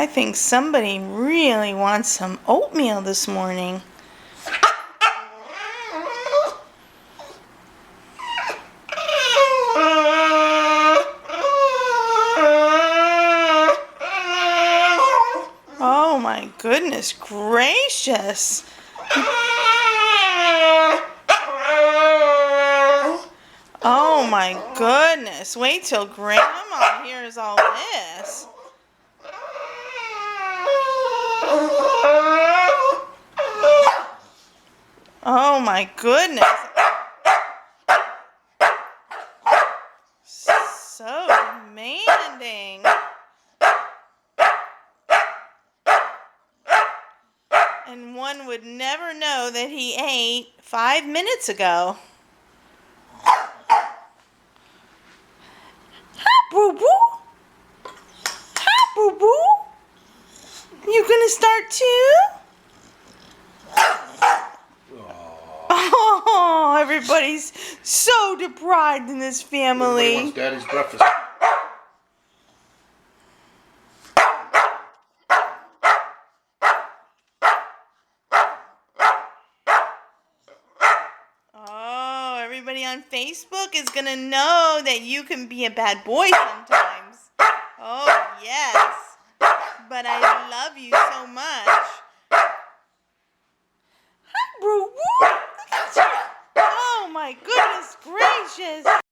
I think somebody really wants some oatmeal this morning. Oh my goodness gracious. Oh my goodness. Wait till Grandma hears all this. Oh my goodness. So demanding. And one would never know that he ate 5 minutes ago. Hi, boo-boo. Hi, boo-boo. You gonna start too? Oh, everybody's so deprived in this family. Everybody wants Daddy's breakfast. Oh, everybody on Facebook is gonna know that you can be a bad boy sometimes. Oh, yes. But I love you so much. Hi, boo-boo. Look at you. Oh, my goodness gracious.